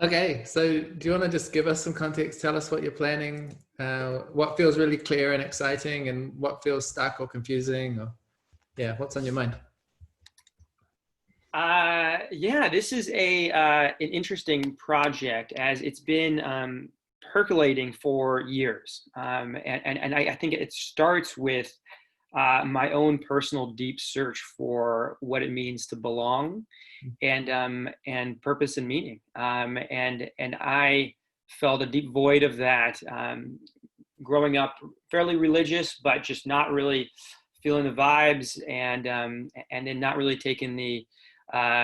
Okay, so do you want to just give us some context? Tell us what you're planning, what feels really clear and exciting, and what feels stuck or confusing, or yeah, what's on your mind? Yeah, this is an interesting project as it's been percolating for years, and I think it starts with my own personal deep search for what it means to belong and purpose and meaning, and I felt a deep void of that growing up, fairly religious, but just not really feeling the vibes, and then not really taking the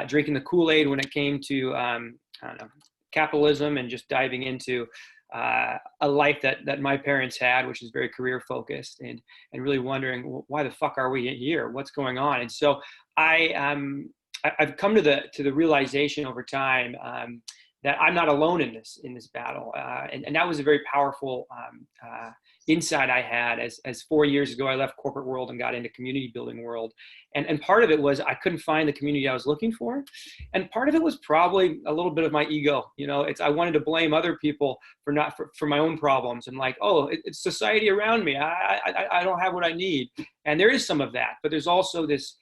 drinking the Kool-Aid when it came to I don't know, capitalism, and just diving into a life that my parents had, which is very career focused, and really wondering, well, why the fuck are we here? What's going on? And so I've come to the realization over time that I'm not alone in this battle, and that was a very powerful insight I had as 4 years ago I left corporate world and got into community building world, and part of it was I couldn't find the community I was looking for, and part of it was probably a little bit of my ego. It's I wanted to blame other people for my own problems, and like, oh, it's society around me. I don't have what I need, and there is some of that, but there's also this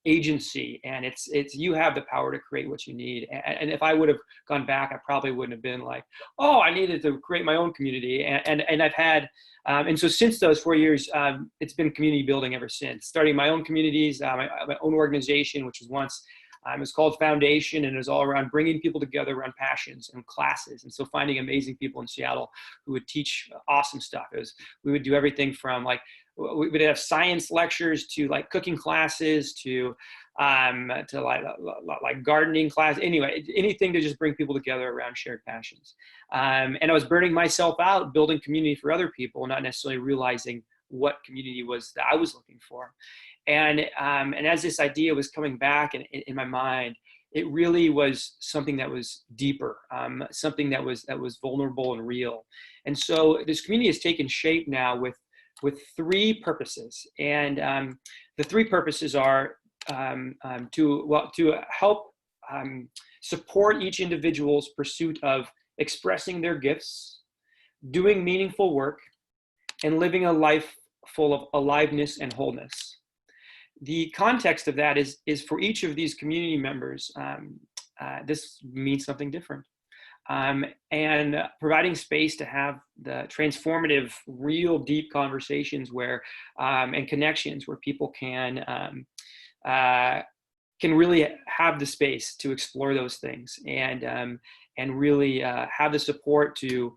agency, and it's you have the power to create what you need. And if I would have gone back, I probably wouldn't have been like, oh, I needed to create my own community. And I've had and so since those 4 years, it's been community building ever since. Starting my own communities, my own organization, which was once it was called Foundation, and it was all around bringing people together around passions and classes. And so finding amazing people in Seattle who would teach awesome stuff. We would do everything from like, we would have science lectures to like cooking classes to like gardening class. Anyway, anything to just bring people together around shared passions. And I was burning myself out building community for other people, not necessarily realizing what community was that I was looking for. And as this idea was coming back in my mind, it really was something that was deeper, something that was vulnerable and real. And so this community has taken shape now with three purposes, and the three purposes are to help support each individual's pursuit of expressing their gifts, doing meaningful work, and living a life full of aliveness and wholeness. The context of that is for each of these community members, this means something different. And providing space to have the transformative, real deep conversations where and connections where people can really have the space to explore those things, and really have the support to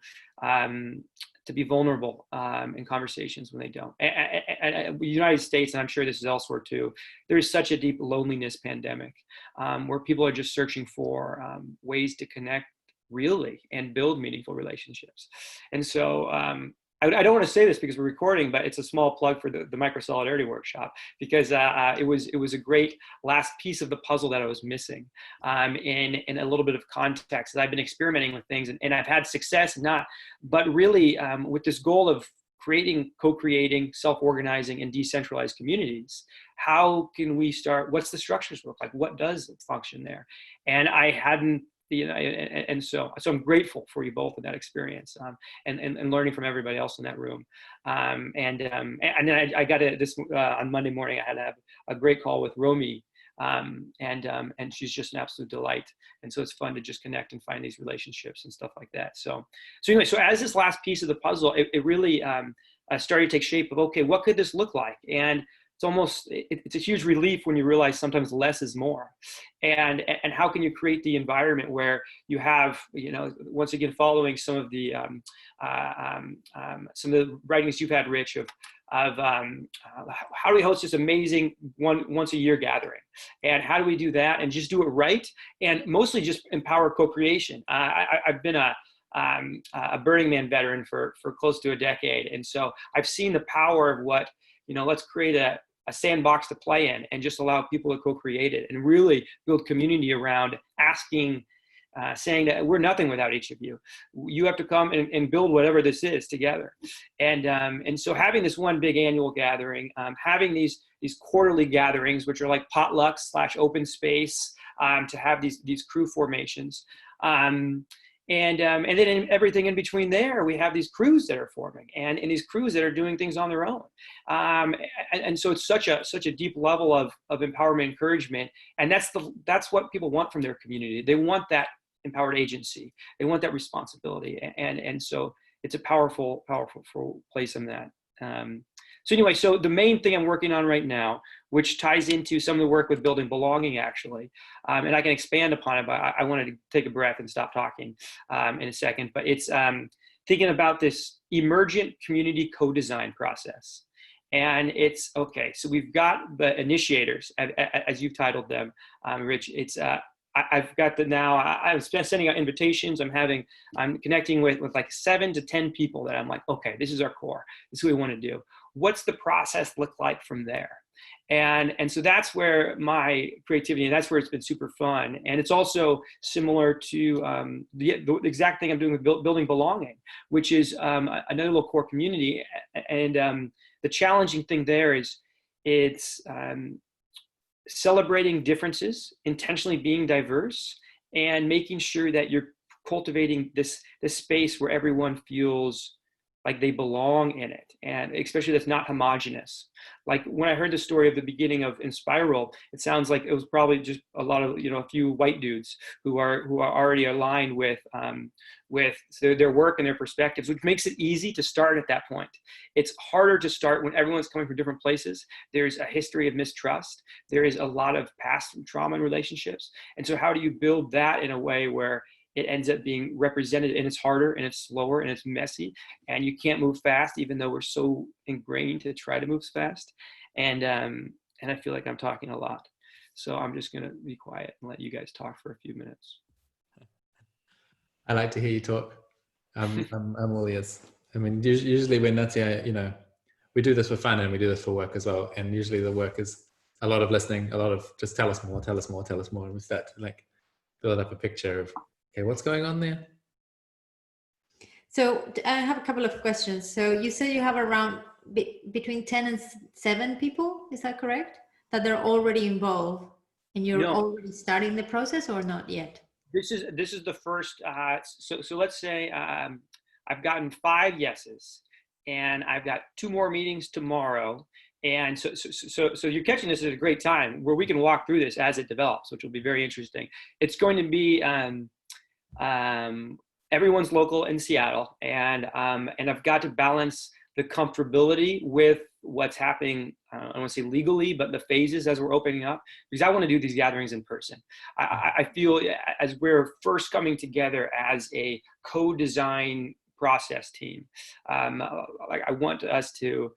be vulnerable in conversations when they don't. And the United States, and I'm sure this is elsewhere too, there is such a deep loneliness pandemic where people are just searching for ways to connect really and build meaningful relationships. And so I don't want to say this because we're recording, but it's a small plug for the microsolidarity workshop, because it was a great last piece of the puzzle that I was missing, in a little bit of context. I've been experimenting with things, and I've had success, but really with this goal of co-creating, self-organizing, and decentralized communities. How can we start? What's the structures look like? What does function there? And I hadn't. And so I'm grateful for you both in that experience, and learning from everybody else in that room. And then I got this on Monday morning. I had to have a great call with Romy, and she's just an absolute delight. And so it's fun to just connect and find these relationships and stuff like that. So anyway, so as this last piece of the puzzle, it really started to take shape of, okay, what could this look like? And it's a huge relief when you realize sometimes less is more, and how can you create the environment where you have, once again, following some of the writings you've had, Rich, of how do we host this amazing once a year gathering, and how do we do that and just do it right, and mostly just empower co-creation. I've been a Burning Man veteran for close to a decade, and so I've seen the power of what, let's create a sandbox to play in and just allow people to co-create it and really build community around asking, saying that we're nothing without each of you. You have to come and build whatever this is together. And so having this one big annual gathering, having these quarterly gatherings, which are like potlucks / open space, to have these crew formations. And then everything in between there, we have these crews that are forming, and these crews that are doing things on their own. And so it's such a deep level of empowerment, encouragement, and that's what people want from their community. They want that empowered agency. They want that responsibility, and so it's a powerful place in that. So anyway, so the main thing I'm working on right now, which ties into some of the work with building belonging, actually, and I can expand upon it, but I wanted to take a breath and stop talking in a second. But it's thinking about this emergent community co-design process. And it's, okay, so we've got the initiators, as you've titled them, Rich. It's I've got the now, I'm sending out invitations. I'm connecting with like 7 to 10 people that I'm like, okay, this is our core. This is what we want to do. What's the process look like from there? And so that's where my creativity, and that's where it's been super fun. And it's also similar to the exact thing I'm doing with building belonging, which is another little core community. And the challenging thing there is it's celebrating differences, intentionally being diverse, and making sure that you're cultivating this space where everyone feels like they belong in it, and especially that's not homogenous. Like when I heard the story of the beginning of Inspiral, it sounds like it was probably just a lot of, a few white dudes who are already aligned with their work and their perspectives, which makes it easy to start at that point. It's harder to start when everyone's coming from different places. There's a history of mistrust. There is a lot of past trauma in relationships. And so how do you build that in a way where it ends up being represented, and it's harder and it's slower and it's messy, and you can't move fast, even though we're so ingrained to try to move fast. And I feel like I'm talking a lot. So I'm just going to be quiet and let you guys talk for a few minutes. I like to hear you talk. I'm all ears. I mean, usually when Nati, we do this for fun and we do this for work as well. And usually the work is a lot of listening, a lot of just tell us more. And we start to like build up a picture of, okay, what's going on there? So I have a couple of questions. So you say you have around between 10 and 7 people, is that correct? That they're already involved and you're already starting the process, or not yet? This is the first, so let's say I've gotten 5 yeses, and I've got 2 more meetings tomorrow. And so you're catching this at a great time where we can walk through this as it develops, which will be very interesting. It's going to be, everyone's local in Seattle, and I've got to balance the comfortability with what's happening. I don't want to say legally, but the phases as we're opening up, because I want to do these gatherings in person. I feel as we're first coming together as a co-design process team, like I want us to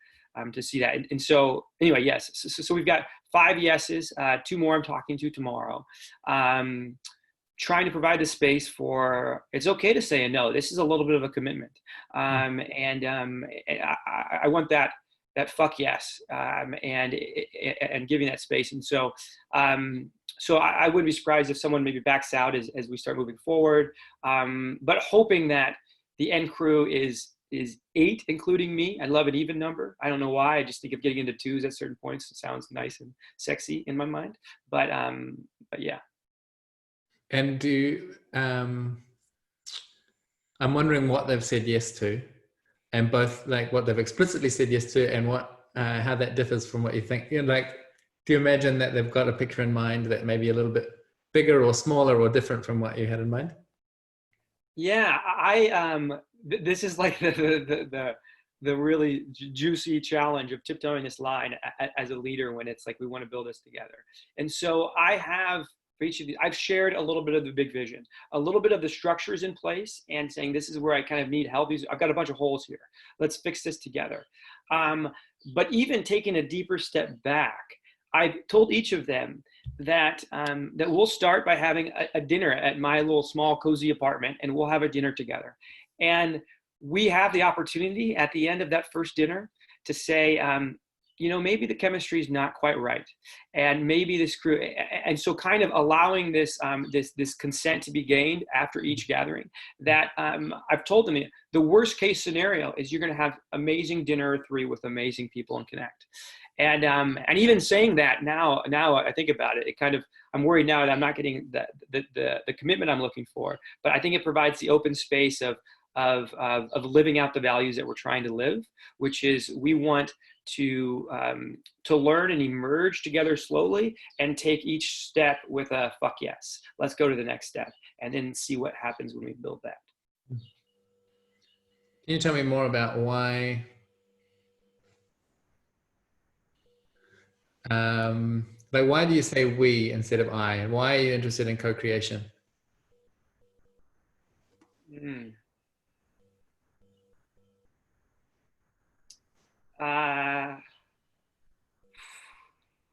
see that. And so anyway, yes. So we've got 5 yeses, 2 more I'm talking to tomorrow. Trying to provide the space for, it's okay to say a no. This is a little bit of a commitment. And I want that fuck yes, and giving that space. And so, so I wouldn't be surprised if someone maybe backs out as we start moving forward, but hoping that the end crew is 8, including me. I love an even number. I don't know why. I just think of getting into 2s at certain points. It sounds nice and sexy in my mind, but yeah. And I'm wondering what they've said yes to, and both like what they've explicitly said yes to, and what how that differs from what you think. Like, do you imagine that they've got a picture in mind that may be a little bit bigger or smaller or different from what you had in mind? Yeah, this is like the really juicy challenge of tiptoeing this line as a leader when it's like we want to build this together. And so I have, for each of these, I've shared a little bit of the big vision, a little bit of the structures in place, and saying this is where I kind of need help. I've got a bunch of holes here. Let's fix this together. But even taking a deeper step back, I told each of them that that we'll start by having a dinner at my little small cozy apartment, and we'll have a dinner together. And we have the opportunity at the end of that first dinner to say, maybe the chemistry is not quite right, and maybe this crew, and so kind of allowing this this consent to be gained after each gathering. That I've told them the worst case scenario is you're going to have amazing dinner or 3 with amazing people and connect. And even saying that now I think about it, it kind of, I'm worried now that I'm not getting the commitment I'm looking for. But I think it provides the open space of living out the values that we're trying to live, which is we want to learn and emerge together slowly and take each step with a fuck yes. Let's go to the next step and then see what happens when we build that. Can you tell me more about why like why do you say we instead of I, and why are you interested in co-creation?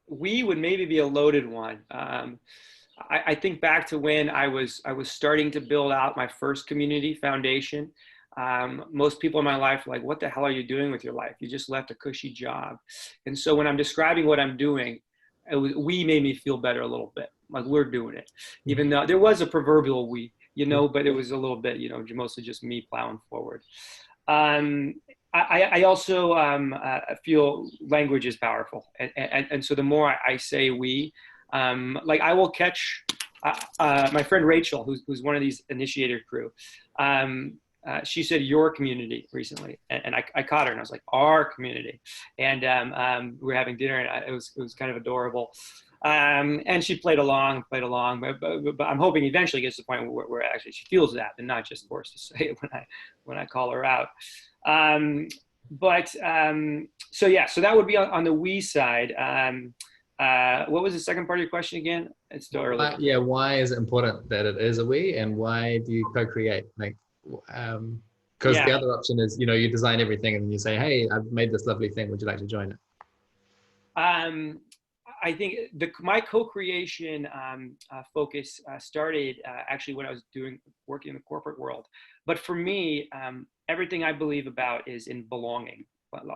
We would maybe be a loaded one. I think back to when I was starting to build out my first community foundation. Most people in my life are like, what the hell are you doing with your life? You just left a cushy job. And so when I'm describing what I'm doing, we made me feel better a little bit, like we're doing it, even though there was a proverbial we, but it was a little bit, mostly just me plowing forward. I also feel language is powerful. And so the more I say we, like I will catch my friend Rachel, who's one of these initiator crew. She said your community recently, and I caught her and I was like, our community. And we were having dinner and it was kind of adorable. And she played along, but I'm hoping eventually gets to the point where actually she feels that and not just forced to say it when I call her out. So that would be on the we side. What was the second part of your question again? It's still early. Why is it important that it is a we, and why do you co-create? Like, because the other option is, you design everything and you say, hey, I've made this lovely thing. Would you like to join it? I think my co-creation focus started actually when I was working in the corporate world. But for me, everything I believe about is in belonging.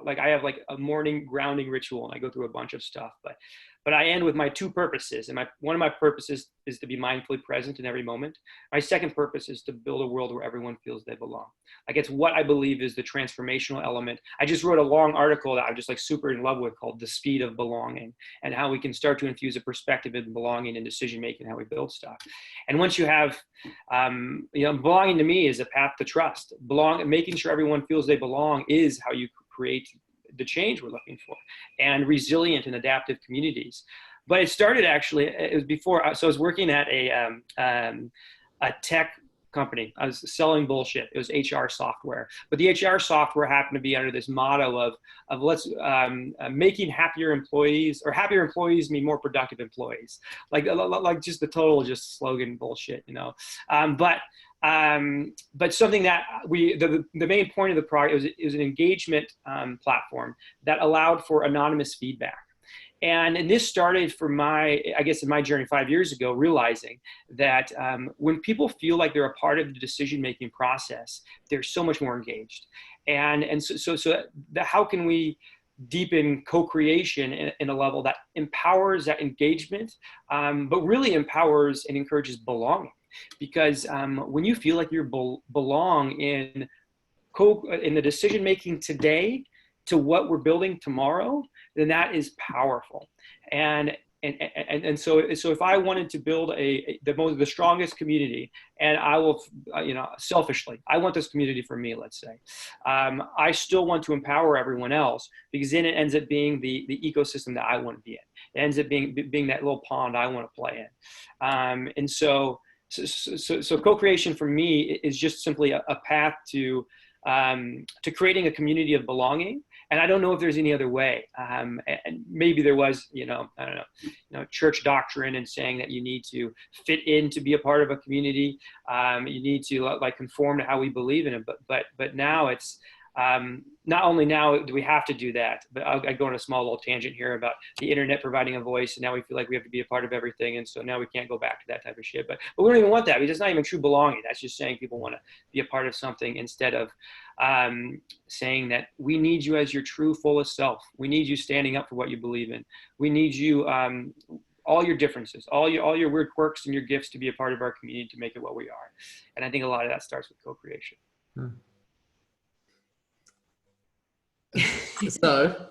Like I have like a morning grounding ritual and I go through a bunch of stuff, but I end with my two purposes. And one of my purposes is to be mindfully present in every moment. My second purpose is to build a world where everyone feels they belong. Like it's what I believe is the transformational element. I just wrote a long article that I'm just like super in love with called The Speed of Belonging, and how we can start to infuse a perspective in belonging and decision-making, how we build stuff. And once you have, belonging to me is a path to trust. Making sure everyone feels they belong is how you create the change we're looking for, and resilient and adaptive communities. But it started actually, it was before, so I was working at a tech company. I was selling bullshit. It was HR software, but the HR software happened to be under this motto of let's making happier employees, or happier employees mean more productive employees. Like just the total just slogan bullshit, But something that the main point of the product is an engagement platform that allowed for anonymous feedback. And this started in my journey 5 years ago, realizing that when people feel like they're a part of the decision-making process, they're so much more engaged. And so how can we deepen co-creation in a level that empowers that engagement, but really empowers and encourages belonging? Because when you feel like you belong in the decision-making today to what we're building tomorrow, then that is powerful. And so if I wanted to build the strongest community, and I will, selfishly, I want this community for me, let's say, I still want to empower everyone else, because then it ends up being the ecosystem that I want to be in. It ends up being that little pond I want to play in. And so co-creation for me is just simply a path to creating a community of belonging. And I don't know if there's any other way. And maybe there was, I don't know, church doctrine and saying that you need to fit in to be a part of a community. You need to conform to how we believe in it. But now it's, not only now do we have to do that, but I go on a small little tangent here about the internet providing a voice, and now we feel like we have to be a part of everything, and so now we can't go back to that type of shit. But we don't even want that, because it's not even true belonging. That's just saying people want to be a part of something, instead of saying that we need you as your true fullest self. We need you standing up for what you believe in. We need you, all your differences, all your weird quirks and your gifts, to be a part of our community to make it what we are. And I think a lot of that starts with co-creation. So,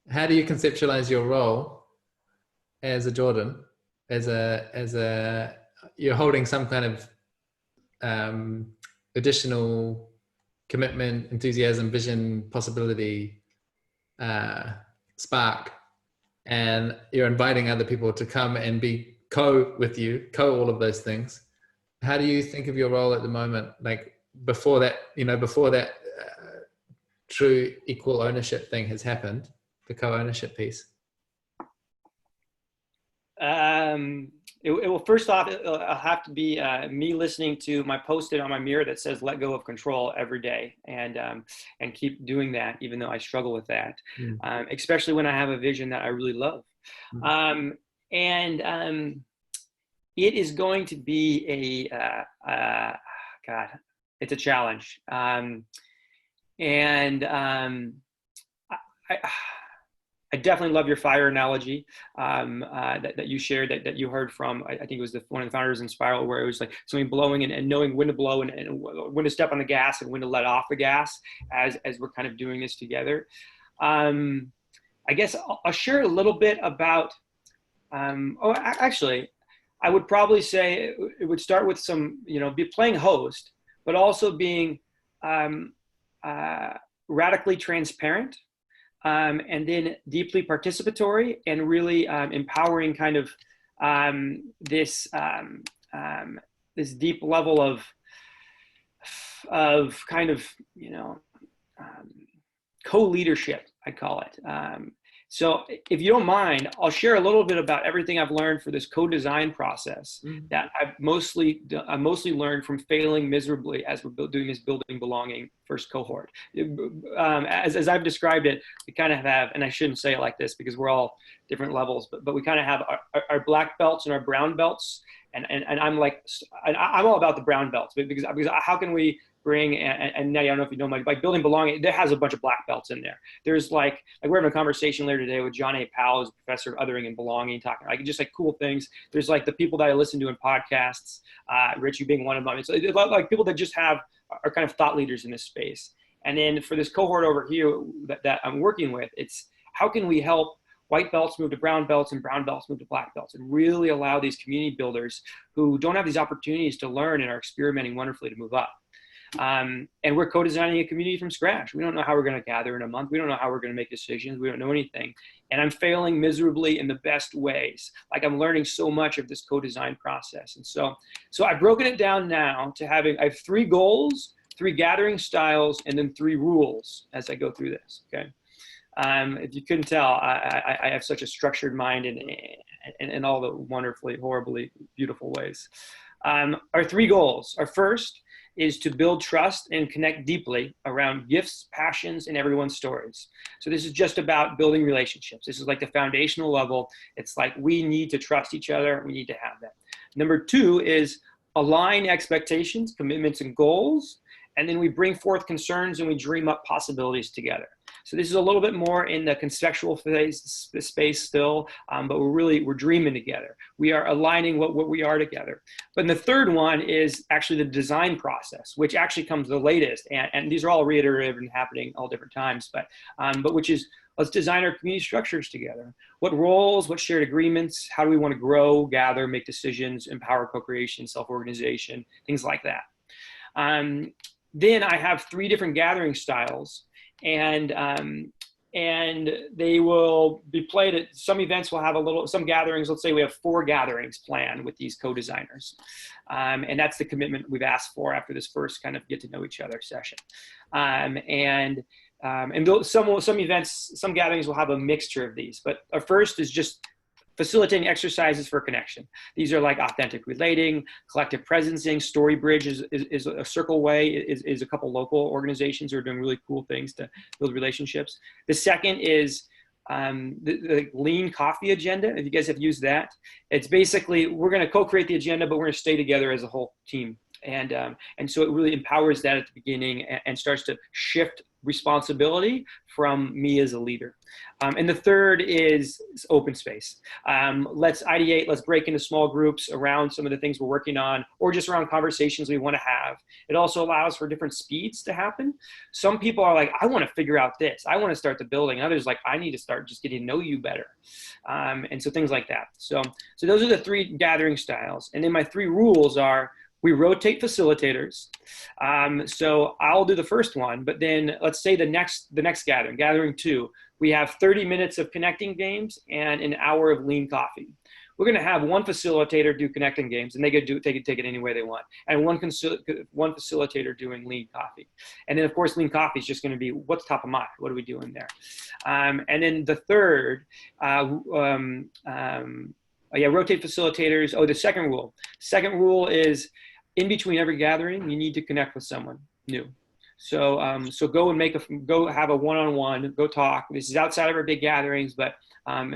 how do you conceptualize your role as a Jordan you're holding some kind of additional commitment, enthusiasm, vision, possibility, spark, and you're inviting other people to come and be with you, all of those things. How do you think of your role at the moment? Like before that true equal ownership thing has happened, the co-ownership piece? It will first off, it'll have to be me listening to my post-it on my mirror that says "Let go of control" every day, and keep doing that, even though I struggle with that, especially when I have a vision that I really love. It is going to be God, it's a challenge. I definitely love your fire analogy that you shared, that you heard from, I think it was one of the founders in Spiral, where it was like somebody blowing and knowing when to blow and when to step on the gas and when to let off the gas as we're kind of doing this together. I guess I'll share a little bit about, actually, I would probably say it would start with some, be playing host, but also being radically transparent. And then deeply participatory and really empowering kind of this deep level of kind of co-leadership, I call it. So if you don't mind, I'll share a little bit about everything I've learned for this co-design process that I've mostly learned from failing miserably as we're doing this building belonging first cohort. As I've described it, we kind of have, and I shouldn't say it like this because we're all different levels, but we kind of have our black belts and our brown belts. And I'm all about the brown belts because how can we bring, and Nati, I don't know if you know, like building belonging, there has a bunch of black belts in there. There's like we're having a conversation later today with John A. Powell, who's a professor of othering and belonging, talking just like cool things. There's like the people that I listen to in podcasts, Rich, you being one of them. It's like people that just are kind of thought leaders in this space. And then for this cohort over here that I'm working with, it's how can we help white belts move to brown belts and brown belts move to black belts, and really allow these community builders who don't have these opportunities to learn and are experimenting wonderfully to move up. And we're co-designing a community from scratch. We don't know how we're going to gather in a month. We don't know how we're going to make decisions. We don't know anything. And I'm failing miserably in the best ways. Like I'm learning so much of this co-design process. And so I've broken it down now to I have 3 goals, 3 gathering styles, and then 3 rules as I go through this. Okay. If you couldn't tell, I have such a structured mind in all the wonderfully, horribly beautiful ways. Our 3 goals. Our first is to build trust and connect deeply around gifts, passions, and everyone's stories. So this is just about building relationships. This is like the foundational level. It's like we need to trust each other. We need to have that. Number 2 is align expectations, commitments, and goals. And then we bring forth concerns and we dream up possibilities together. So this is a little bit more in the conceptual space still, but we're dreaming together. We are aligning what we are together. But the third one is actually the design process, which actually comes the latest. And these are all reiterative and happening all different times, but which is, let's design our community structures together. What roles, what shared agreements, how do we want to grow, gather, make decisions, empower co-creation, self-organization, things like that. Then I have 3 different gathering styles, and they will be played at some events. We'll have some gatherings. Let's say we have 4 gatherings planned with these co-designers, and that's the commitment we've asked for after this first kind of get to know each other session. And some events, some gatherings will have a mixture of these. But our first is just facilitating exercises for connection. These are like authentic relating, collective presencing. Storybridge is a circle way, is a couple local organizations who are doing really cool things to build relationships. The second is the lean coffee agenda. If you guys have used that, it's basically, we're going to co-create the agenda, but we're going to stay together as a whole team. And so it really empowers that at the beginning and starts to shift responsibility from me as a leader. And the third is open space. Let's ideate, let's break into small groups around some of the things we're working on, or just around conversations we want to have. It also allows for different speeds to happen. Some people are like, I want to figure out this. I want to start the building. Others like, I need to start just getting to know you better. And so things like that. So those are the 3 gathering styles. And then my 3 rules are, we rotate facilitators. So I'll do the first one, but then let's say the next gathering 2, we have 30 minutes of connecting games and an hour of lean coffee. We're going to have one facilitator do connecting games, and they can take it any way they want, and one facilitator doing lean coffee. And then, of course, lean coffee is just going to be what's top of mind. What are we doing there? And then the third, rotate facilitators. Oh, the second rule. Second rule is, in between every gathering, you need to connect with someone new. So go have a one-on-one, go talk. This is outside of our big gatherings, but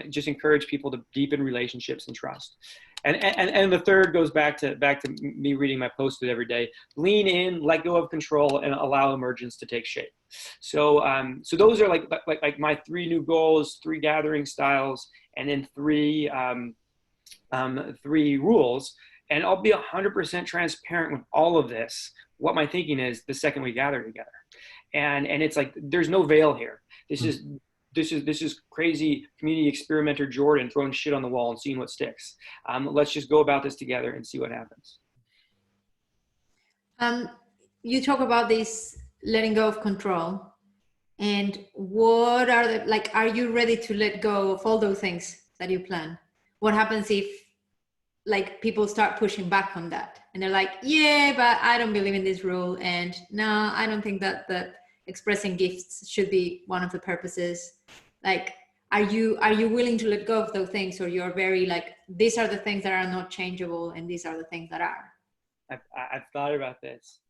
just encourage people to deepen relationships and trust. And the third goes back to me reading my post-it every day. Lean in, let go of control, and allow emergence to take shape. So those are like my 3 new goals, 3 gathering styles, and then 3 rules. And I'll be 100% transparent with all of this. What my thinking is the second we gather together, and it's like there's no veil here. This is crazy community experimenter Jordan throwing shit on the wall and seeing what sticks. Let's just go about this together and see what happens. You talk about this letting go of control, and what are are you ready to let go of all those things that you plan? What happens if people start pushing back on that, and they're like, yeah, but I don't believe in this rule, and no, I don't think that expressing gifts should be one of the purposes. Are you willing to let go of those things, or you're very these are the things that are not changeable and these are the things that are? I've thought about this.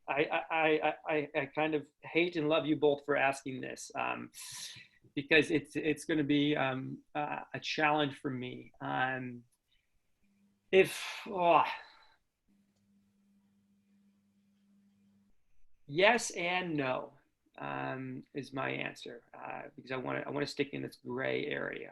I kind of hate and love you both for asking this, because it's going to be a challenge for me. Yes and no is my answer, because I want to stick in this gray area.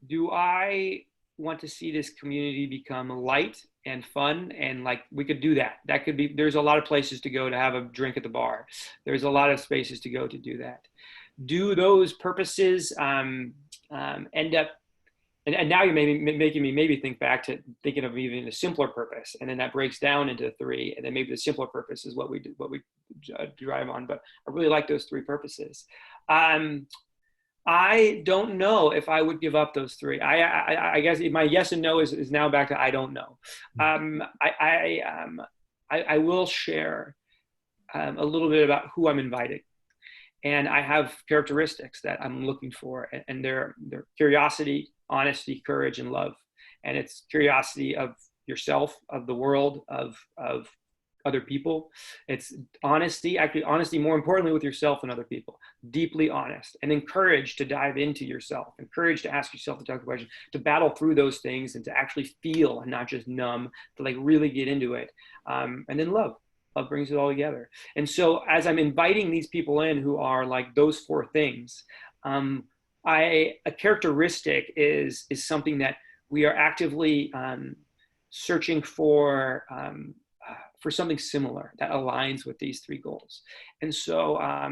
Do I want to see this community become light and fun? And we could do that. That could be, there's a lot of places to go to have a drink at the bar. There's a lot of spaces to go to do that. Do those purposes end up, and now you're making me maybe think back to thinking of even a simpler purpose, and then that breaks down into 3, and then maybe the simpler purpose is what we drive on. But I really like those 3 purposes. I don't know if I would give up those 3. I guess my yes and no is now back to I don't know. I will share a little bit about who I'm inviting. And I have characteristics that I'm looking for, and they're curiosity, honesty, courage, and love. And it's curiosity of yourself, of the world, of other people. It's honesty, actually honesty more importantly with yourself and other people, deeply honest, and then courage to dive into yourself, and courage to ask yourself the tough questions, to battle through those things and to actually feel and not just numb, to really get into it. And then love. Love brings it all together. And so as I'm inviting these people in who are those 4 things, a characteristic is something that we are actively searching for something similar that aligns with these 3 goals. And so I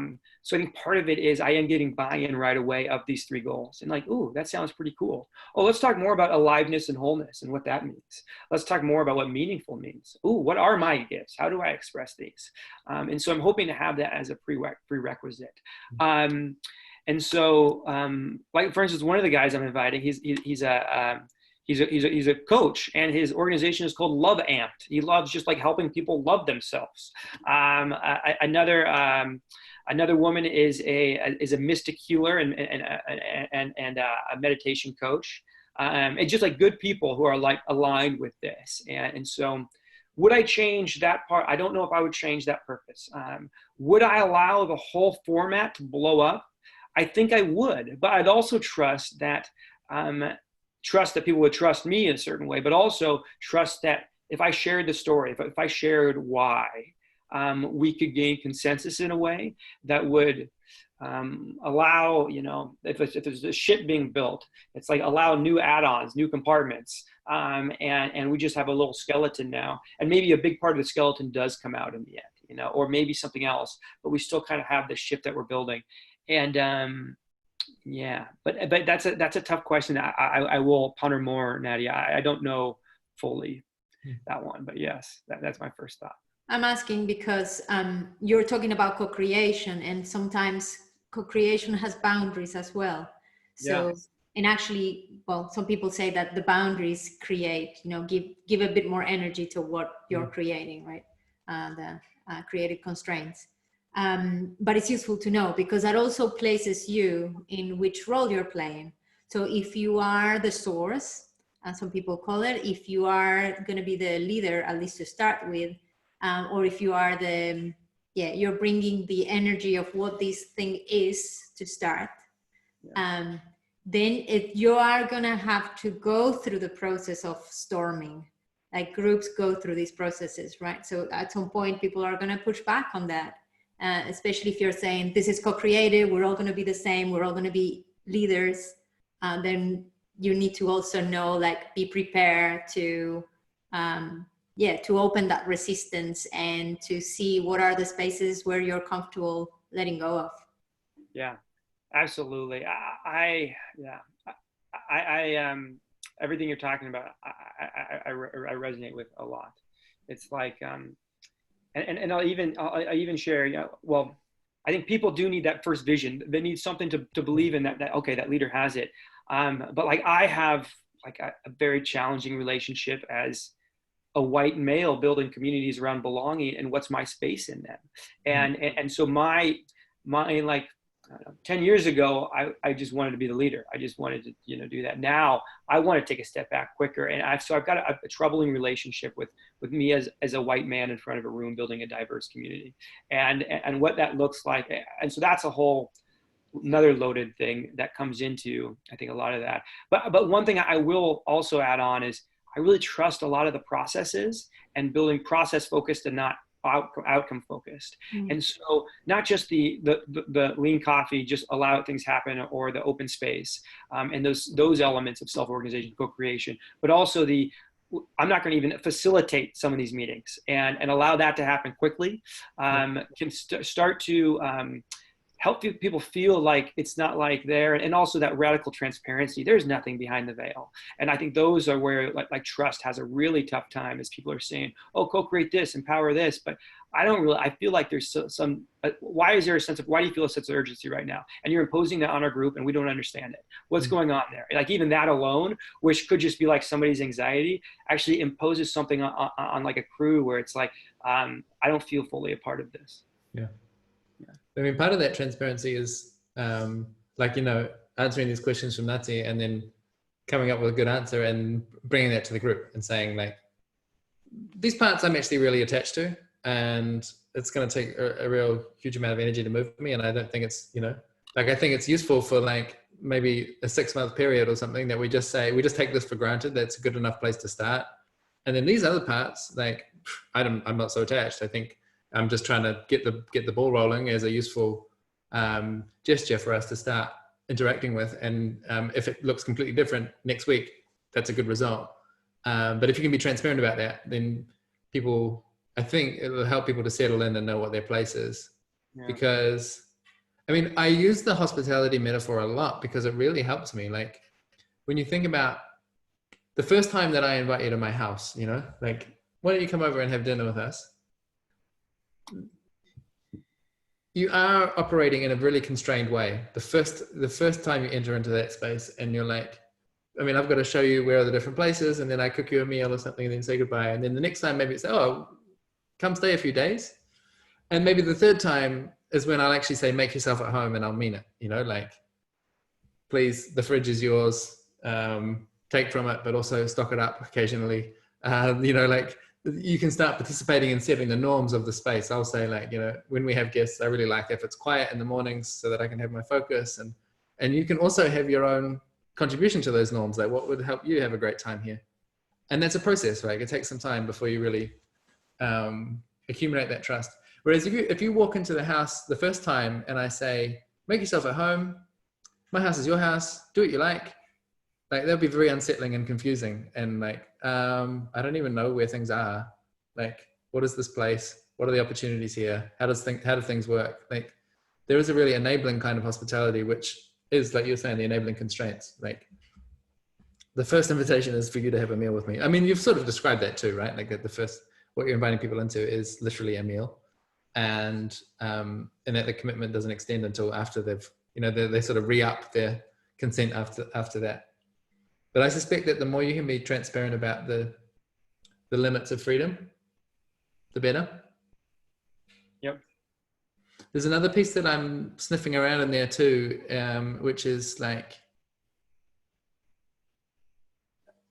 think part of it is I am getting buy-in right away of these 3 goals, and ooh, that sounds pretty cool. Oh, let's talk more about aliveness and wholeness and what that means. Let's talk more about what meaningful means. Ooh, what are my gifts? How do I express these? And so I'm hoping to have that as a prerequisite. And so, for instance, one of the guys I'm inviting, he's a coach, and his organization is called Love Amped. He loves just helping people love themselves. Another woman is a mystic healer and a meditation coach. And just good people who are aligned with this. And so would I change that part? I don't know if I would change that purpose. Would I allow the whole format to blow up? I think I would, but I'd also trust that people would trust me in a certain way, but also trust that if I shared the story, if I shared why, we could gain consensus in a way that would allow, if there's a ship being built, it's like allow new add-ons, new compartments, and we just have a little skeleton now, and maybe a big part of the skeleton does come out in the end, or maybe something else, but we still kind of have the ship that we're building. And yeah, but that's a tough question. I will ponder more, Nati. I don't know fully that one, but yes, that's my first thought. I'm asking because you're talking about co-creation, and sometimes co-creation has boundaries as well. So, yeah. And actually, well, some people say that the boundaries create, give a bit more energy to what you're creating, right? The creative constraints. But it's useful to know because that also places you in which role you're playing. So if you are the source, as some people call it, if you are going to be the leader, at least to start with, or if you are you're bringing the energy of what this thing is to start, then you are going to have to go through the process of storming. Like groups go through these processes, right? So at some point, people are going to push back on that, especially if you're saying, this is co-creative, we're all going to be the same, we're all going to be leaders. Then you need to also know, like, be prepared to open that resistance and to see what are the spaces where you're comfortable letting go of. Yeah, absolutely. I everything you're talking about, I resonate with a lot. It's like, and I'll even share, well, I think people do need that first vision. They need something to believe in that, okay, that leader has it. But like I have like a very challenging relationship as a white male building communities around belonging and what's my space in them. And so my like, I don't know, 10 years ago, I just wanted to be the leader. I just wanted to, do that. Now I want to take a step back quicker. And I've got a troubling relationship with me as a white man in front of a room, building a diverse community and what that looks like. And so that's a whole another loaded thing that comes into, I think, a lot of that. But one thing I will also add on is I really trust a lot of the processes and building process focused and not outcome focused. And so not just the lean coffee, just allow things happen, or the open space and those elements of self-organization, co-creation, but also I'm not going to even facilitate some of these meetings and allow that to happen quickly, can start to help people feel like it's not like there, and also that radical transparency. There's nothing behind the veil. And I think those are where like trust has a really tough time, as people are saying, oh, co-create this, empower this. But I feel like there's why do you feel a sense of urgency right now? And you're imposing that on our group and we don't understand it. What's going on there? Like even that alone, which could just be like somebody's anxiety, actually imposes something on like a crew where it's like, I don't feel fully a part of this. Yeah. I mean, part of that transparency is answering these questions from Nati and then coming up with a good answer and bringing that to the group and saying, like, these parts I'm actually really attached to, and it's going to take a real huge amount of energy to move me. And I don't think it's, I think it's useful for like maybe a 6-month period or something that we just take this for granted. That's a good enough place to start. And then these other parts, like, I'm not so attached. I think I'm just trying to get the ball rolling as a useful gesture for us to start interacting with. And if it looks completely different next week, that's a good result. But if you can be transparent about that, then I think it will help people to settle in and know what their place is. Yeah. Because, I mean, I use the hospitality metaphor a lot because it really helps me. Like when you think about the first time that I invite you to my house, like, why don't you come over and have dinner with us? You are operating in a really constrained way. The first time you enter into that space and you're like, I mean, I've got to show you where are the different places, and then I cook you a meal or something and then say goodbye. And then the next time maybe it's, oh, come stay a few days. And maybe the third time is when I'll actually say, make yourself at home, and I'll mean it, like, please, the fridge is yours, take from it, but also stock it up occasionally. Like, you can start participating in setting the norms of the space. I'll say, like, when we have guests, I really like if it's quiet in the mornings so that I can have my focus. And you can also have your own contribution to those norms. Like, what would help you have a great time here? And that's a process, right? It takes some time before you really accumulate that trust. Whereas if you walk into the house the first time and I say, make yourself at home, my house is your house, do what you like that'll be very unsettling and confusing. And like, I don't even know where things are. Like, what is this place? What are the opportunities here? How do things work? Like, there is a really enabling kind of hospitality, which is, like you're saying, the enabling constraints. Like, the first invitation is for you to have a meal with me. I mean, you've sort of described that too, right? Like what you're inviting people into is literally a meal. And that the commitment doesn't extend until after they sort of re-up their consent after that. But I suspect that the more you can be transparent about the limits of freedom, the better. Yep. There's another piece that I'm sniffing around in there too, which is like,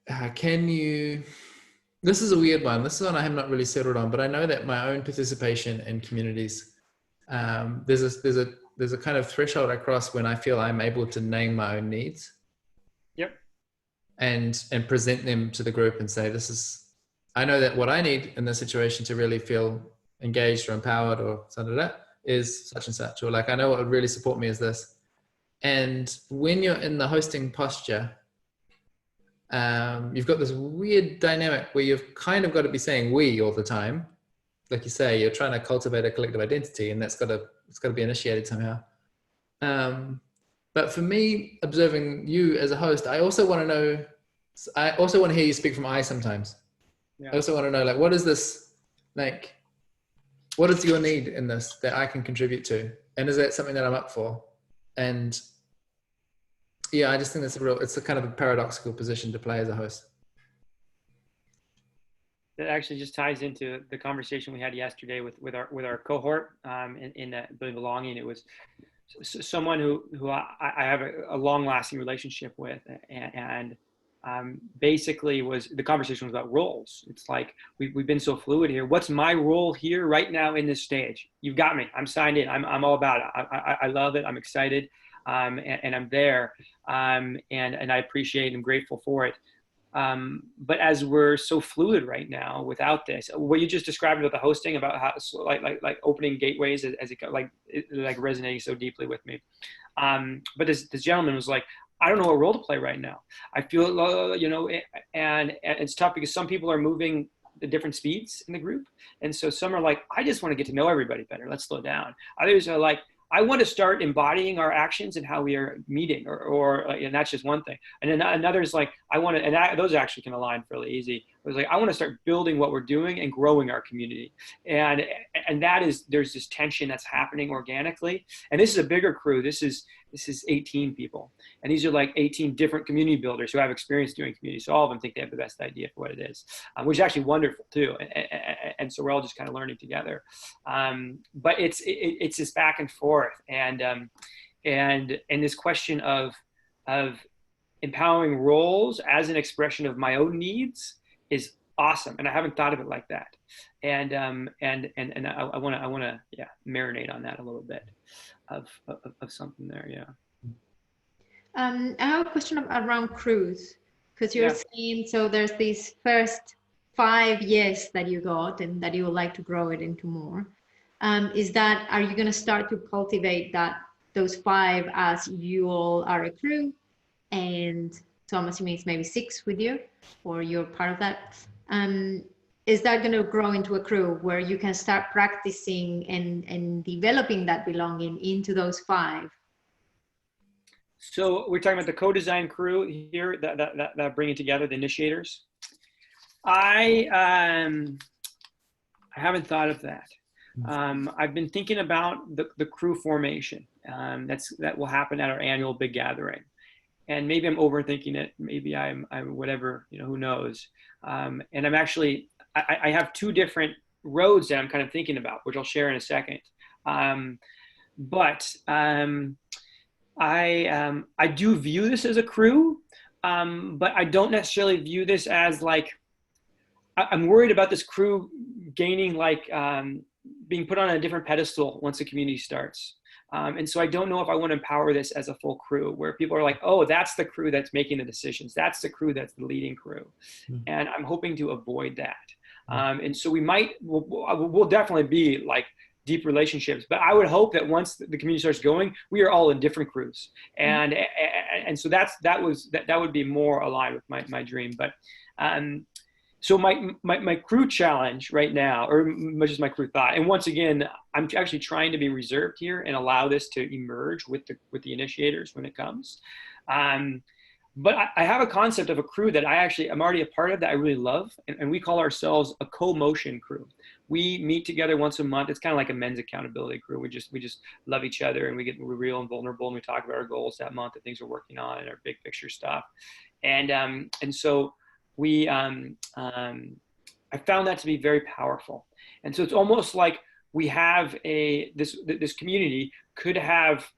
this is a weird one. This is one I have not really settled on, but I know that my own participation in communities, there's a kind of threshold I cross when I feel I'm able to name my own needs. Yep. And present them to the group and say, I know that what I need in this situation to really feel engaged or empowered or something like that is such and such, or like, I know what would really support me is this. And when you're in the hosting posture, you've got this weird dynamic where you've kind of got to be saying we all the time. Like you say, you're trying to cultivate a collective identity, and it's got to be initiated somehow. But for me, observing you as a host, I also want to hear you speak from I sometimes. Yeah. I also want to know, like, what is this, like, what is your need in this that I can contribute to? And is that something that I'm up for? And yeah, I just think it's a kind of a paradoxical position to play as a host. That actually just ties into the conversation we had yesterday with our cohort in Building Belonging. It was someone who I have a long-lasting relationship with, and basically the conversation was about roles. It's like, we've been so fluid here. What's my role here right now in this stage? You've got me. I'm signed in. I'm all about it. I love it. I'm excited. And I'm there. And I appreciate and grateful for it. But as we're so fluid right now without this, what you just described about the hosting, about how like opening gateways as it resonating so deeply with me. But this gentleman was like, I don't know what role to play right now. I feel, and it's tough because some people are moving at different speeds in the group. And so some are like, I just want to get to know everybody better. Let's slow down. Others are like, I want to start embodying our actions and how we are meeting, and that's just one thing. And then another is like, those actually can align fairly easy. It was like, I want to start building what we're doing and growing our community. And there's this tension that's happening organically. And this is a bigger crew. This is 18 people. And these are like 18 different community builders who have experience doing community. So all of them think they have the best idea for what it is, which is actually wonderful too. And so we're all just kind of learning together. But it's this back and forth. And this question of empowering roles as an expression of my own needs is awesome. And I haven't thought of it like that. And I want to marinate on that a little bit of something there. Yeah. I have a question around crews, because you're saying, so there's these first 5 years that you got and that you would like to grow it into more. Are you going to start to cultivate those 5 as you all are a crew? And so I'm assuming it's maybe 6 with you, or you're part of that. Is that going to grow into a crew where you can start practicing and developing that belonging into those 5? So we're talking about the co-design crew here that bringing together the initiators. I haven't thought of that. I've been thinking about the crew formation that will happen at our annual big gathering. And maybe I'm overthinking it. Maybe I'm whatever, who knows. And I'm actually, I have 2 different roads that I'm kind of thinking about, which I'll share in a second. But I do view this as a crew, but I don't necessarily view this as like, I'm worried about this crew gaining being put on a different pedestal once the community starts. And so I don't know if I want to empower this as a full crew where people are like, oh, that's the crew that's making the decisions. That's the crew that's the leading crew. Mm-hmm. And I'm hoping to avoid that. And so we'll definitely be like deep relationships. But I would hope that once the community starts going, we are all in different crews, and so that would be more aligned with my dream. But so my crew challenge right now, or much as my crew thought, and once again, I'm actually trying to be reserved here and allow this to emerge with the initiators when it comes. But I have a concept of a crew that I'm already a part of that I really love, and we call ourselves a co-motion crew. We meet together once a month. It's kind of like a men's accountability crew. We just love each other, and we're real and vulnerable, and we talk about our goals that month, the things we're working on, and our big picture stuff. And so we I found that to be very powerful. And so it's almost like we have this community could have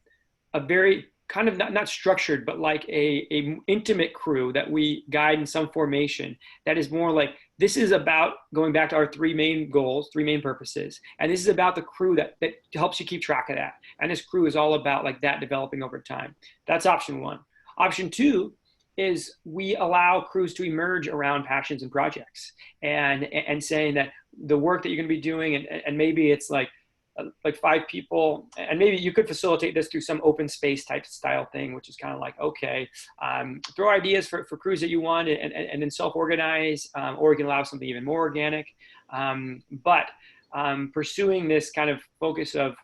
a very kind of not structured, but like a intimate crew that we guide in some formation that is more like, this is about going back to our three main goals, three main purposes. And this is about the crew that helps you keep track of that. And this crew is all about like that developing over time. That's option one. Option two is we allow crews to emerge around passions and projects, and saying that the work that you're going to be doing, and maybe it's like 5 people, and maybe you could facilitate this through some open space type style thing, which is kind of like, okay, throw ideas for crews that you want, and then self-organize, or you can allow something even more organic. But pursuing this kind of focus of,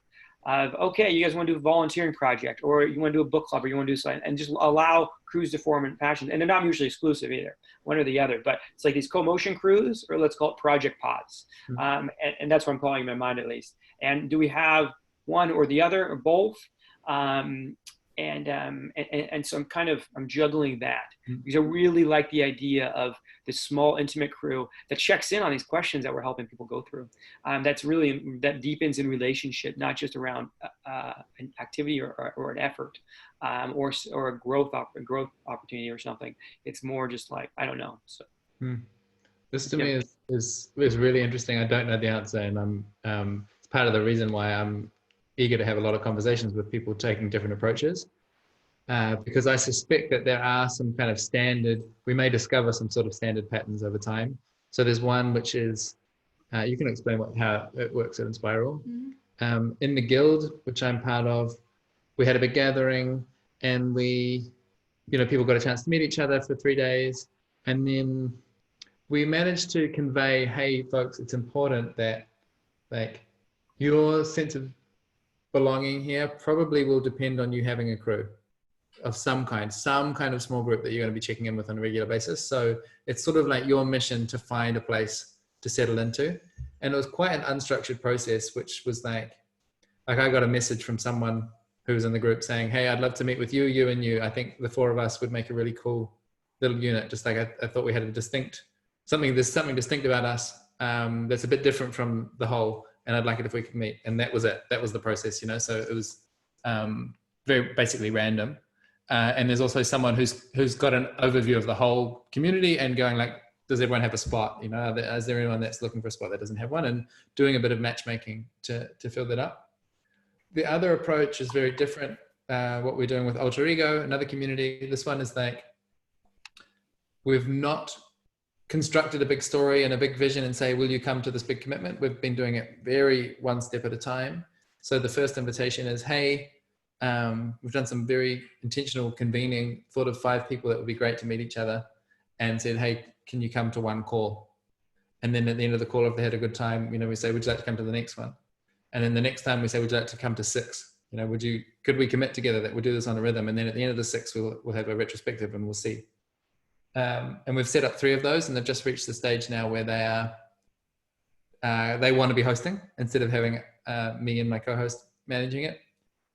okay, you guys want to do a volunteering project, or you want to do a book club, or you want to do something, and just allow crews to form in passions. And they're not mutually exclusive either, one or the other, but it's like these co-motion crews, or let's call it project pods. And that's what I'm calling in my mind, at least. And do we have one or the other, or both? And so I'm juggling that, because I really like the idea of this small, intimate crew that checks in on these questions that we're helping people go through. That deepens in relationship, not just around an activity or an effort, or a growth opportunity or something. It's more just like, I don't know. So this to me is really interesting. I don't know the answer, and it's part of the reason why I'm eager to have a lot of conversations with people taking different approaches, because I suspect that there are some kind of we may discover some sort of standard patterns over time. So there's one which is, you can explain how it works at Inspiral. In the guild, which I'm part of, we had a big gathering, and people got a chance to meet each other for 3 days, and then we managed to convey, hey folks, it's important that like your sense of belonging here probably will depend on you having a crew of some kind of small group that you're going to be checking in with on a regular basis. So it's sort of like your mission to find a place to settle into. And it was quite an unstructured process, which was like I got a message from someone who was in the group saying, hey, I'd love to meet with you, you and you. I think the 4 of us would make a really cool little unit. Just like I thought we had there's something distinct about us that's a bit different from the whole. And I'd like it if we could meet. And that was it. That was the process, So it was very basically random. And there's also someone who's got an overview of the whole community and going like, does everyone have a spot? Is there anyone that's looking for a spot that doesn't have one? And doing a bit of matchmaking to fill that up. The other approach is very different. What we're doing with Alter Ego, another community. This one is like, we've not constructed a big story and a big vision and say, will you come to this big commitment? We've been doing it very one step at a time. So the first invitation is, hey, we've done some very intentional convening, thought of 5 people that would be great to meet each other, and said, hey, can you come to one call? And then at the end of the call, if they had a good time, we say, would you like to come to the next one? And then the next time we say, would you like to come to 6? Could we commit together that we'll do this on a rhythm? And then at the end of the 6, we'll have a retrospective and we'll see. And we've set up 3 of those, and they've just reached the stage now where they want to be hosting instead of having me and my co-host managing it.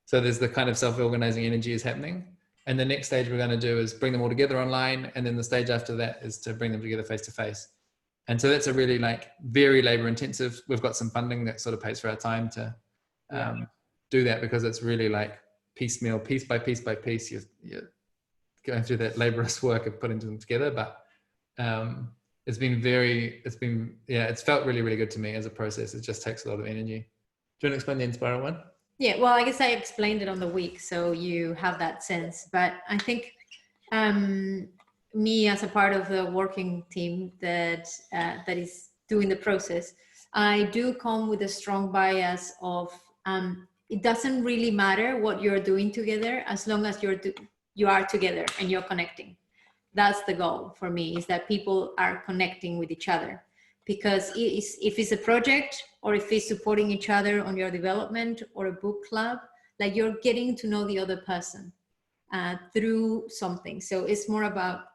So there's the kind of self-organizing energy is happening. And the next stage we're going to do is bring them all together online. And then the stage after that is to bring them together face-to-face. And so that's a really very labor intensive. We've got some funding that sort of pays for our time to do that, because it's really like piecemeal, piece by piece by piece. You're going through that laborious work of putting them together. But it's felt really, really good to me as a process. It just takes a lot of energy. Do you want to explain the Inspiral one? Yeah, well, I guess I explained it on the week, so you have that sense. But I think me as a part of the working team that is doing the process, I do come with a strong bias of it doesn't really matter what you're doing together as long as you are together and you're connecting. That's the goal for me, is that people are connecting with each other. Because if it's a project or if it's supporting each other on your development or a book club, like you're getting to know the other person through something. So it's more about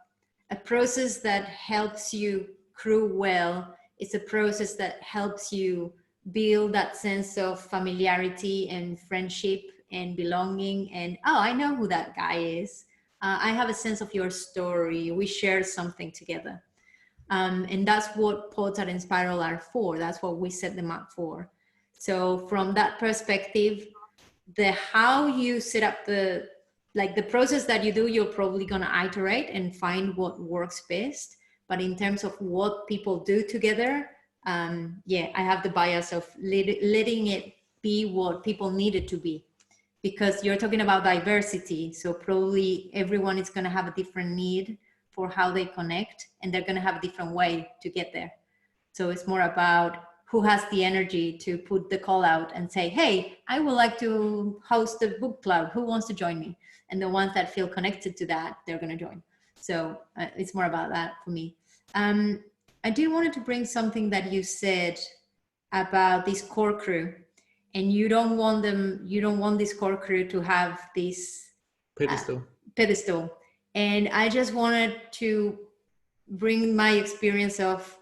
a process that helps you crew well. It's a process that helps you build that sense of familiarity and friendship and belonging. And, oh, I know who that guy is. I have a sense of your story. We share something together. And that's what Pods and Spiral are for. That's what we set them up for. So from that perspective, the how you set up the process that you do, you're probably going to iterate and find what works best. But in terms of what people do together, I have the bias of letting it be what people need it to be. Because you're talking about diversity. So probably everyone is going to have a different need for how they connect, and they're going to have a different way to get there. So it's more about who has the energy to put the call out and say, hey, I would like to host a book club. Who wants to join me? And the ones that feel connected to that, they're going to join. So it's more about that for me. I do wanted to bring something that you said about this core crew, and you don't want this core crew to have this pedestal. And I just wanted to bring my experience of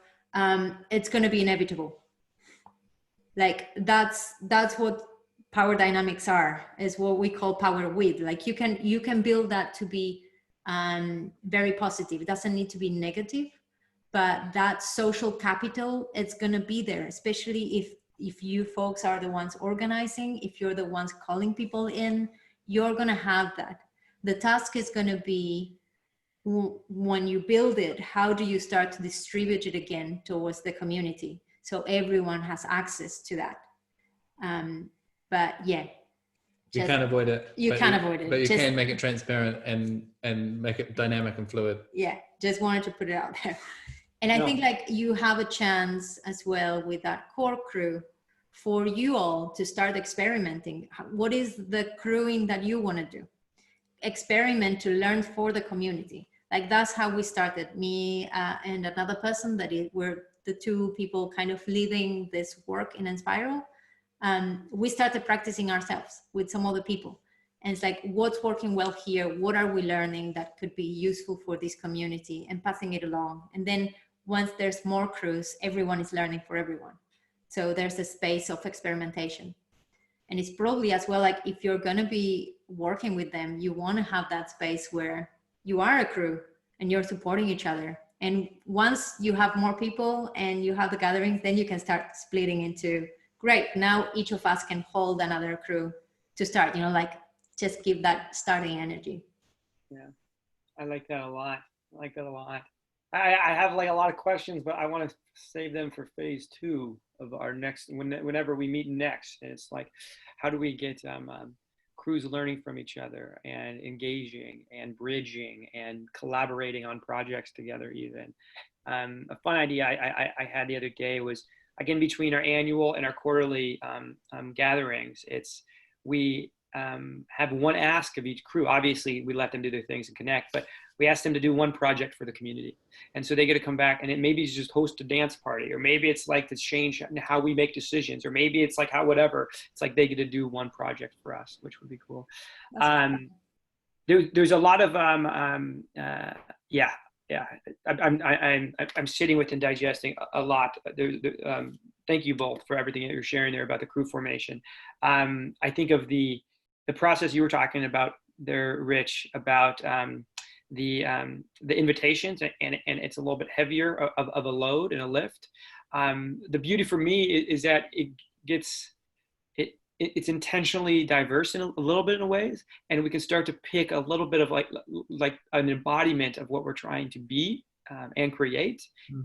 it's going to be inevitable. Like that's what power dynamics are, is what we call power with. Like you can build that to be very positive. It doesn't need to be negative, but that social capital, it's going to be there, especially if you folks are the ones organizing, if you're the ones calling people in, you're going to have that. The task is going to be, when you build it, how do you start to distribute it again towards the community so everyone has access to that? But yeah, you can't avoid it. You can't avoid it, but you can make it transparent and make it dynamic and fluid. Yeah, just wanted to put it out there. And I think like you have a chance as well with that core crew for you all to start experimenting. What is the crewing that you want to do? Experiment to learn for the community. Like that's how we started, me and another person that we're the two people kind of leading this work in Inspiral. We started practicing ourselves with some other people. And it's like, what's working well here? What are we learning that could be useful for this community, and passing it along. And then once there's more crews, everyone is learning for everyone. So there's a space of experimentation. And it's probably as well, like if you're going to be working with them, you want to have that space where you are a crew and you're supporting each other. And once you have more people and you have the gatherings, then you can start splitting into, great, now each of us can hold another crew to start, like just give that starting energy. Yeah, I like that a lot. I have like a lot of questions, but I want to save them for phase 2 of our next, whenever we meet next. And it's like, how do we get crews learning from each other and engaging and bridging and collaborating on projects together even. A fun idea I had the other day was, again, between our annual and our quarterly gatherings, we have one ask of each crew. Obviously, we let them do their things and connect, but we ask them to do one project for the community. And so they get to come back, and it maybe is just host a dance party, or maybe it's like to change how we make decisions, or maybe it's like whatever. It's like they get to do one project for us, which would be cool. There's a lot of I'm sitting with and digesting a lot. Thank you both for everything that you're sharing there about the crew formation. I think of the process you were talking about there, Rich, about the invitations, and it's a little bit heavier of a load and a lift. The beauty for me is that it's intentionally diverse in a little bit in ways, and we can start to pick a little bit of like an embodiment of what we're trying to be and create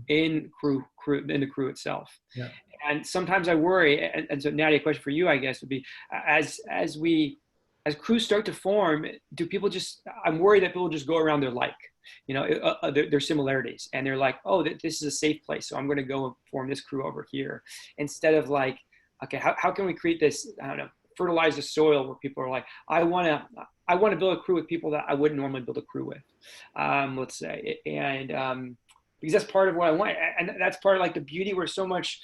in the crew itself. Yeah. And sometimes I worry, and so Nati, a question for you, I guess, would be, as we as crews start to form, do people just, I'm worried that people just go around their like, their similarities, and they're like, oh, this is a safe place, so I'm going to go and form this crew over here, instead of like, okay, how can we create this, I don't know, fertilize the soil where people are like, I want to build a crew with people that I wouldn't normally build a crew with, let's say, and because that's part of what I want, and that's part of like the beauty where so much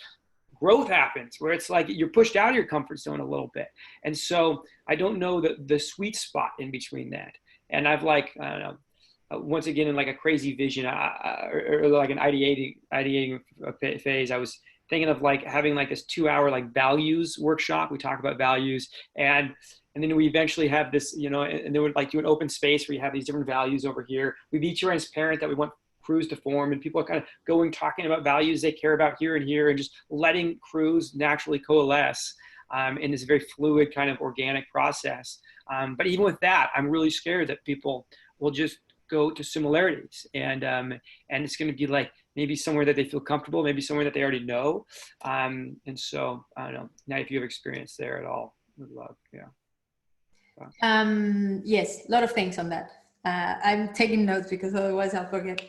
growth happens, where it's like you're pushed out of your comfort zone a little bit. And so I don't know the sweet spot in between that. And I've like, I don't know, once again, in like a crazy vision, or like an ideating phase, I was thinking of like having like this 2-hour like values workshop. We talk about values, and then we eventually have this, and then we'd like do an open space where you have these different values over here. We'd be transparent that we want crews to form, and people are kind of going, talking about values they care about here and here, and just letting crews naturally coalesce in this very fluid kind of organic process. But even with that, I'm really scared that people will just go to similarities, and it's going to be like maybe somewhere that they feel comfortable, maybe somewhere that they already know. And so I don't know, now if you have experience there at all, would love, yeah. Yes, a lot of things on that. I'm taking notes because otherwise I'll forget.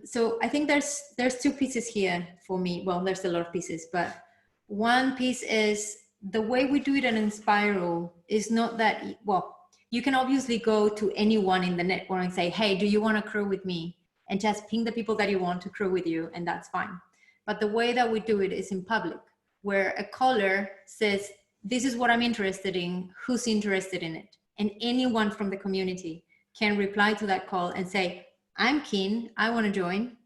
So I think there's 2 pieces here for me. Well, there's a lot of pieces, but one piece is the way we do it in Inspiral is not that, well, you can obviously go to anyone in the network and say, hey, do you want to crew with me? And just ping the people that you want to crew with you, and that's fine. But the way that we do it is in public, where a caller says, this is what I'm interested in, who's interested in it? And anyone from the community can reply to that call and say, I'm keen, I want to join.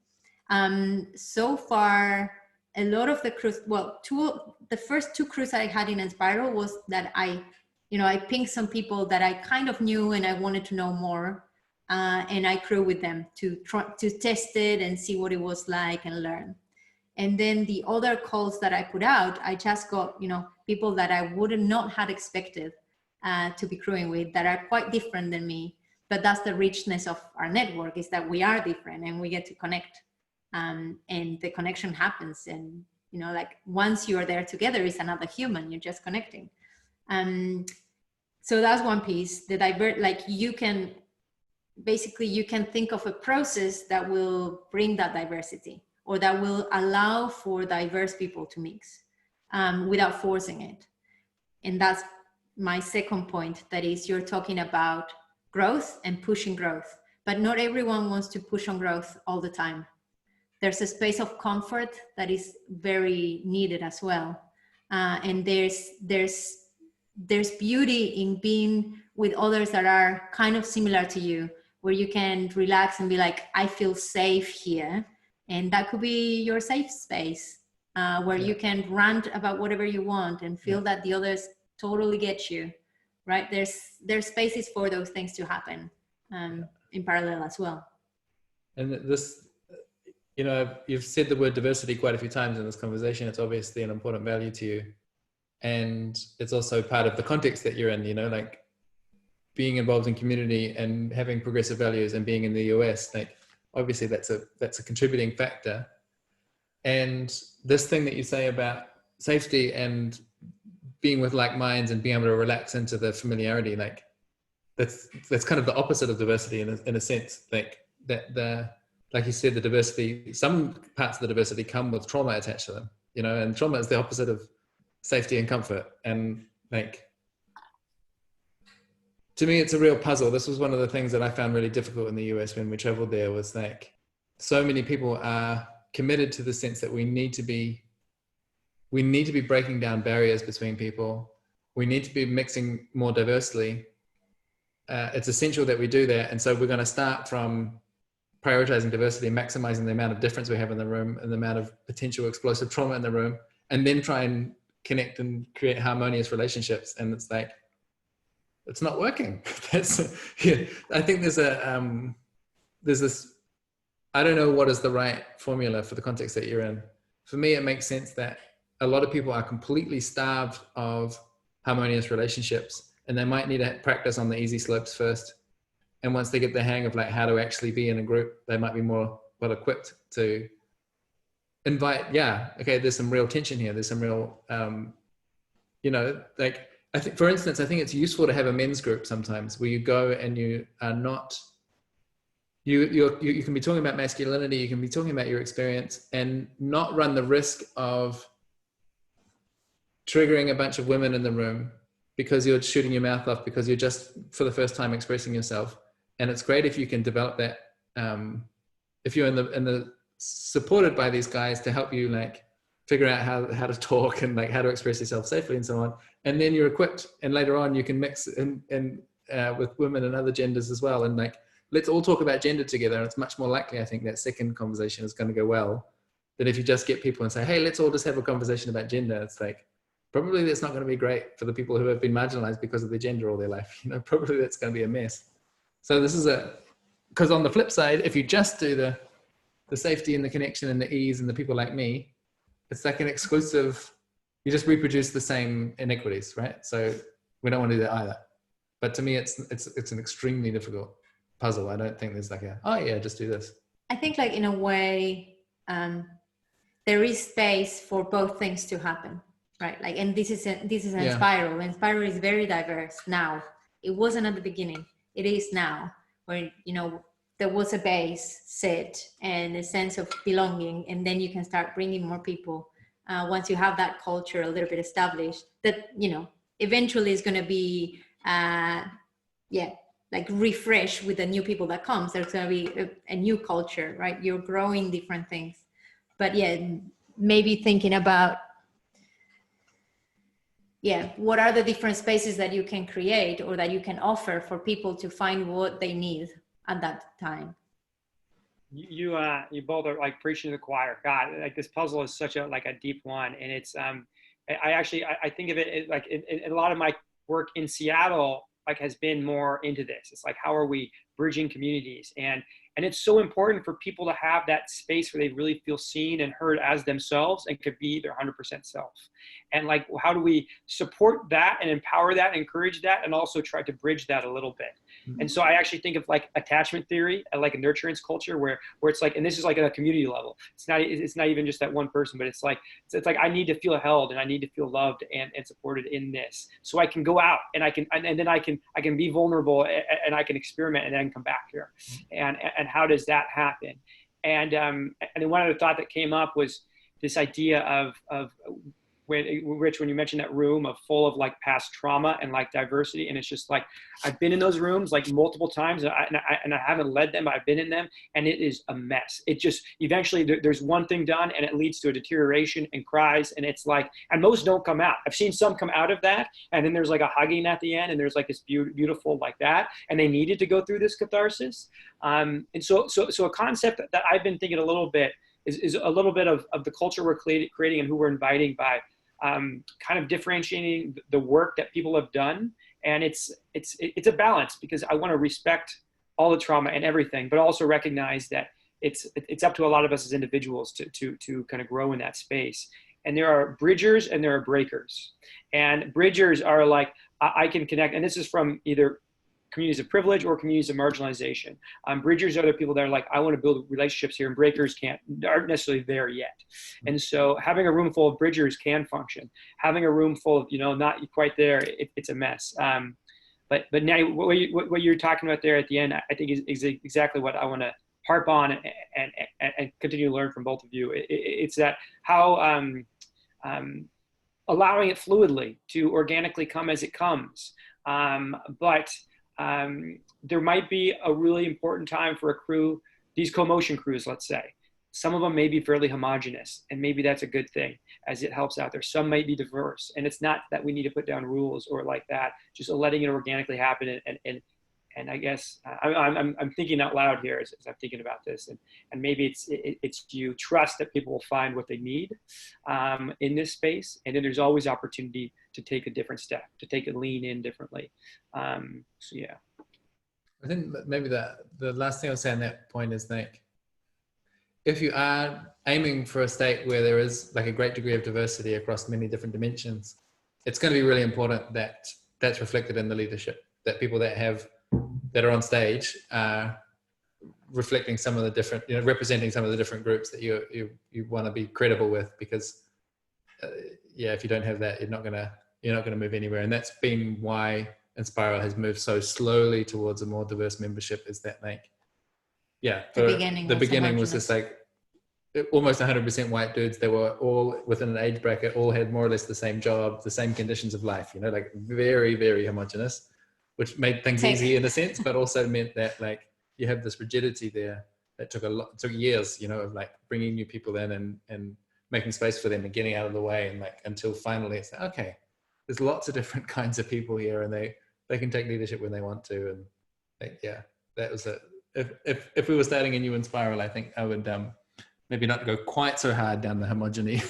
So far, a lot of the crews, well, the first 2 crews I had in Inspiral was that I pinged some people that I kind of knew and I wanted to know more. And I crew with them to test it and see what it was like and learn. And then the other calls that I put out, I just got, people that I would not have expected to be crewing with, that are quite different than me. But that's the richness of our network, is that we are different and we get to connect, and the connection happens. And, like once you are there together, it's another human, you're just connecting. So that's one piece. Like you can think of a process that will bring that diversity, or that will allow for diverse people to mix without forcing it. And that's my second point, that is, you're talking about growth and pushing growth, but not everyone wants to push on growth all the time. There's a space of comfort that is very needed as well. And there's beauty in being with others that are kind of similar to you, where you can relax and be like, I feel safe here. And that could be your safe space, where you can rant about whatever you want and feel that the others totally get you. Right? There's spaces for those things to happen in parallel as well. And this, you've said the word diversity quite a few times in this conversation. It's obviously an important value to you. And it's also part of the context that you're in, like being involved in community and having progressive values and being in the US, like obviously that's a contributing factor. And this thing that you say about safety and being with like minds and being able to relax into the familiarity, like that's kind of the opposite of diversity in a sense. Like like you said, the diversity, some parts of the diversity come with trauma attached to them, and trauma is the opposite of safety and comfort. And like, to me, it's a real puzzle. This was one of the things that I found really difficult in the US when we traveled there, was like, so many people are committed to the sense that we need to be breaking down barriers between people. We need to be mixing more diversely. It's essential that we do that. And so we're going to start from prioritizing diversity, maximizing the amount of difference we have in the room and the amount of potential explosive trauma in the room, and then try and connect and create harmonious relationships. And it's like, it's not working. I think there's this, I don't know what is the right formula for the context that you're in. For me, it makes sense that a lot of people are completely starved of harmonious relationships, and they might need to practice on the easy slopes first. And once they get the hang of like how to actually be in a group, they might be more well equipped to invite, okay, there's some real tension here. There's some real, like I think, for instance, I think it's useful to have a men's group sometimes where you go and you are not, you can be talking about masculinity, you can be talking about your experience and not run the risk of triggering a bunch of women in the room because you're shooting your mouth off because you're just for the first time expressing yourself. And it's great if you can develop that, if you're in the supported by these guys to help you like figure out how to talk and like how to express yourself safely and so on. And then you're equipped, and later on you can mix in with women and other genders as well. And like, let's all talk about gender together. And it's much more likely, I think, that second conversation is going to go well than if you just get people and say, hey, let's all just have a conversation about gender. It's like, probably that's not going to be great for the people who have been marginalized because of their gender all their life. You know, probably that's going to be a mess. So this is because on the flip side, if you just do the safety and the connection and the ease and the people like me, it's like an exclusive, you just reproduce the same inequities, right? So we don't want to do that either. But to me, it's an extremely difficult puzzle. I don't think there's like oh yeah, just do this. I think like in a way, there is space for both things to happen, right? Like, and this is a spiral, and spiral is very diverse now. It wasn't at the beginning. It is now, where, you know, there was a base set and a sense of belonging, and then you can start bringing more people. Once you have that culture a little bit established, that, you know, eventually is going to be, like refresh with the new people that comes. There's going to be a new culture, right? You're growing different things. But yeah, maybe thinking about, what are the different spaces that you can create or that you can offer for people to find what they need at that time. You both are like preaching to the choir. God, like this puzzle is such a deep one, and it's I think of it like in a lot of my work in Seattle has been more into this. It's like, how are we bridging communities, and it's so important for people to have that space where they really feel seen and heard as themselves and could be their 100% self. And like, how do we support that and empower that, and encourage that, and also try to bridge that a little bit? Mm-hmm. And so I actually think of like attachment theory, like a nurturance culture where it's like, and this is like at a community level. It's not even just that one person, but it's like I need to feel held and I need to feel loved and supported in this, so I can go out and then I can be vulnerable and I can experiment and then come back here. And how does that happen? And then one other thought that came up was this idea of Rich, when you mentioned that room full of like past trauma and like diversity, and it's just like, I've been in those rooms like multiple times, and I haven't led them, but I've been in them, and it is a mess. It just, eventually there's one thing done and it leads to a deterioration and cries, and it's like, and most don't come out. I've seen some come out of that, and then there's like a hugging at the end, and there's like this beautiful like that, and they needed to go through this catharsis. And so a concept that I've been thinking a little bit is a little bit of the culture we're creating and who we're inviting by kind of differentiating the work that people have done. And it's a balance, because I want to respect all the trauma and everything, but also recognize that it's up to a lot of us as individuals to kind of grow in that space. And there are bridgers and there are breakers. And bridgers are like, I can connect, and this is from either communities of privilege or communities of marginalization. Bridgers are the people that are like, I want to build relationships here, and breakers aren't necessarily there yet. And so having a room full of bridgers can function. Having a room full of, not quite there, it's a mess. But now what you're talking about there at the end, I think is exactly what I want to harp on and continue to learn from both of you. It's that how allowing it fluidly to organically come as it comes. But there might be a really important time for a crew, these co-motion crews, let's say. Some of them may be fairly homogenous, and maybe that's a good thing as it helps out there. Some might be diverse, and it's not that we need to put down rules or like that, just letting it organically happen. And I guess I'm thinking out loud here as I'm thinking about this, and maybe it's you trust that people will find what they need in this space, and then there's always opportunity to take a different step, to take a lean in differently. So yeah. I think maybe the last thing I'll say on that point is like, if you are aiming for a state where there is like a great degree of diversity across many different dimensions, it's going to be really important that that's reflected in the leadership, that people that are on stage are reflecting some of the different, representing some of the different groups that you want to be credible with, because if you don't have that, you're not going to you're not going to move anywhere. And that's been why Inspiral has moved so slowly towards a more diverse membership, is that like, yeah, the beginning was just like almost 100% white dudes. They were all within an age bracket, all had more or less the same job, the same conditions of life, you know, like very, very homogenous, which made things easy in a sense, but also meant that like you have this rigidity there that took years, you know, of like bringing new people in and making space for them and getting out of the way, and like until finally it's like, okay, there's lots of different kinds of people here, and they can take leadership when they want to. And like, yeah, that was it. If we were starting a new Inspiral, I think I would maybe not go quite so hard down the homogeny.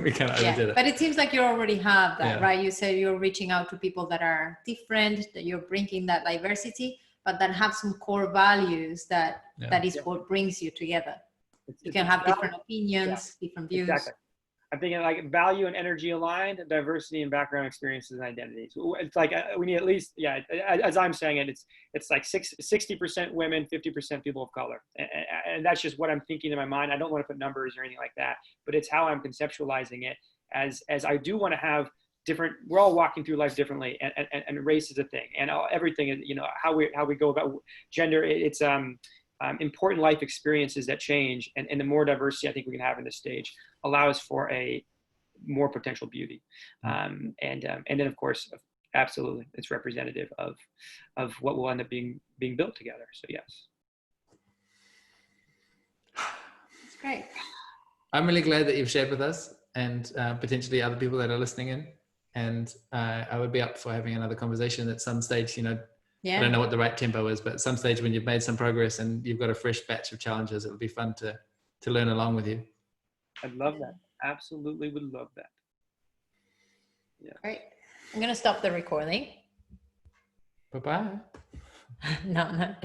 We kind of overdid it. But it seems like you already have that, right? You say you're reaching out to people that are different, that you're bringing that diversity, but that have some core values that is what brings you together. You can have different opinions, different views. Exactly. I'm thinking like value and energy aligned, diversity and background experiences and identities. It's like we need at least, as I'm saying it, it's like 60% women, 50% people of color. And that's just what I'm thinking in my mind. I don't want to put numbers or anything like that, but it's how I'm conceptualizing it as I do want to have different, we're all walking through life differently, and race is a thing, and everything is, you know, how we go about gender. It's important life experiences that change, and the more diversity I think we can have in this stage allows for a more potential beauty. And then of course, absolutely, it's representative of what will end up being built together. So yes. That's great. I'm really glad that you've shared with us, and potentially other people that are listening in. And I would be up for having another conversation at some stage, you know. I don't know what the right tempo is, but at some stage when you've made some progress and you've got a fresh batch of challenges, it would be fun to learn along with you. I'd love that. Absolutely would love that. Yeah. Great. I'm going to stop the recording. Bye-bye. No.